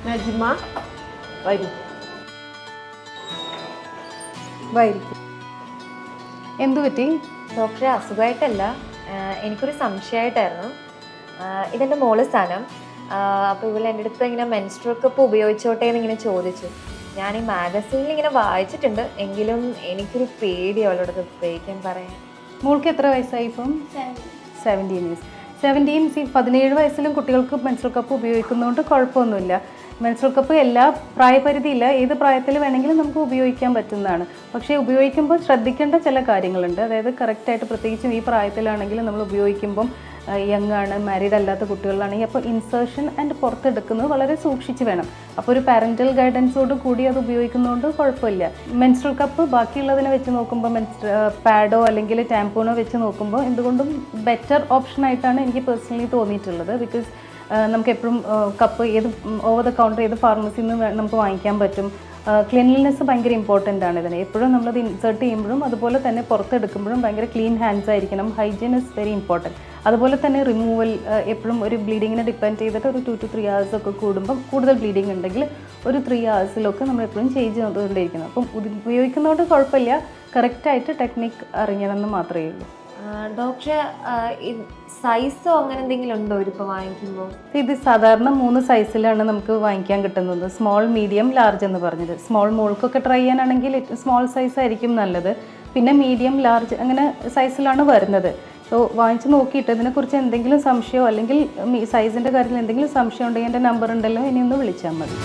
നജ്മ വരൂ. വൈകിക്കും. എന്തു പറ്റി? ഡോക്ടറെ, അസുഖമായിട്ടല്ല, എനിക്കൊരു സംശയമായിട്ടായിരുന്നു. ഇതെൻ്റെ മോള് സ്ഥാനം. അപ്പോൾ ഇവൾ എൻ്റെ അടുത്ത് ഇങ്ങനെ മെൻസ്ട്രുവൽ കപ്പ് ഉപയോഗിച്ചോട്ടെ എന്നിങ്ങനെ ചോദിച്ചു. ഞാൻ ഈ മാഗസീനിൽ ഇങ്ങനെ വായിച്ചിട്ടുണ്ട്, എങ്കിലും എനിക്കൊരു പേടി അവളോട് ഉപയോഗിക്കാൻ പറയാൻ. മോൾക്ക് എത്ര വയസ്സായി ഇപ്പം? 17 ഇയേഴ്സ്. 17 വയസ്സിലും കുട്ടികൾക്ക് മെൻസ്ട്രുവൽ കപ്പ് ഉപയോഗിക്കുന്നതുകൊണ്ട് കുഴപ്പമൊന്നുമില്ല. മെൻസ്ട്രുവൽ കപ്പ് എല്ലാ പ്രായപരിധിയില്ല, ഏത് പ്രായത്തിൽ വേണമെങ്കിലും നമുക്ക് ഉപയോഗിക്കാൻ പറ്റുന്നതാണ്. പക്ഷേ ഉപയോഗിക്കുമ്പോൾ ശ്രദ്ധിക്കേണ്ട ചില കാര്യങ്ങളുണ്ട്. അതായത് കറക്റ്റായിട്ട്, പ്രത്യേകിച്ചും ഈ പ്രായത്തിലാണെങ്കിൽ നമ്മൾ ഉപയോഗിക്കുമ്പം യങ് ആണ്, മാരീഡ് അല്ലാത്ത കുട്ടികളിലാണെങ്കിൽ അപ്പോൾ ഇൻസേർഷൻ ആൻഡ് പുറത്തെടുക്കുന്നത് വളരെ സൂക്ഷിച്ച് വേണം. അപ്പോൾ ഒരു പാരൻ്റൽ ഗൈഡൻസോട് കൂടി അത് ഉപയോഗിക്കുന്നതുകൊണ്ട് കുഴപ്പമില്ല. മെൻസ്ട്രുവൽ കപ്പ് ബാക്കിയുള്ളതിനെ വെച്ച് നോക്കുമ്പോൾ, പാഡോ അല്ലെങ്കിൽ ടാംപൂണോ വെച്ച് നോക്കുമ്പോൾ എന്തുകൊണ്ടും ബെറ്റർ ഓപ്ഷനായിട്ടാണ് എനിക്ക് പേഴ്സണലി തോന്നിയിട്ടുള്ളത്. ബിക്കോസ് നമുക്ക് എപ്പോഴും കപ്പ് ഏത് ഓവർ ദ കൗണ്ടർ ഏത് ഫാർമസിയിൽ നിന്ന് നമുക്ക് വാങ്ങിക്കാൻ പറ്റും. ക്ലീൻലിനെസ് ഭയങ്കര ഇമ്പോർട്ടൻ്റ് ആണ് ഇതിന്. എപ്പോഴും നമ്മളത് ഇൻസേർട്ട് ചെയ്യുമ്പോഴും അതുപോലെ തന്നെ പുറത്തെടുക്കുമ്പോഴും ഭയങ്കര ക്ലീൻ ഹാൻഡ്സ് ആയിരിക്കണം. Hygiene is very important. അതുപോലെ തന്നെ റിമൂവൽ എപ്പോഴും ഒരു ബ്ലീഡിങ്ങിനെ ഡിപ്പെൻഡ് ചെയ്തിട്ട് ഒരു 2 to 3 hours ഒക്കെ കൂടുമ്പം, കൂടുതൽ ബ്ലീഡിങ് ഉണ്ടെങ്കിൽ ഒരു 3 hours നമ്മൾ എപ്പോഴും ചേഞ്ച് ചെയ്തുകൊണ്ടിരിക്കുന്നത്. അപ്പം ഉപയോഗിക്കുന്നതുകൊണ്ട് കുഴപ്പമില്ല, കറക്റ്റായിട്ട് ടെക്നിക്ക് അറിയണമെന്ന് മാത്രമേ ഉള്ളൂ. ഡോക്ടറെ, സൈസോ അങ്ങനെ എന്തെങ്കിലും ഉണ്ടോ ഇതിപ്പോൾ വാങ്ങിക്കുമ്പോൾ? ഇത് സാധാരണ 3 സൈസിലാണ് നമുക്ക് വാങ്ങിക്കാൻ കിട്ടുന്നത്. സ്മോൾ, മീഡിയം, ലാർജ് എന്ന് പറഞ്ഞത്. സ്മോൾ മോൾക്കൊക്കെ ട്രൈ ചെയ്യാനാണെങ്കിൽ സ്മോൾ സൈസ് ആയിരിക്കും നല്ലത്. പിന്നെ മീഡിയം, ലാർജ് അങ്ങനെ സൈസിലാണ് വരുന്നത്. സോ വാങ്ങിച്ച് നോക്കിയിട്ട് ഇതിനെക്കുറിച്ച് എന്തെങ്കിലും സംശയമോ അല്ലെങ്കിൽ സൈസിൻ്റെ കാര്യത്തിൽ എന്തെങ്കിലും സംശയം ഉണ്ടെങ്കിൽ എൻ്റെ നമ്പർ ഉണ്ടല്ലോ, ഇനി ഒന്ന് വിളിച്ചാൽ മതി.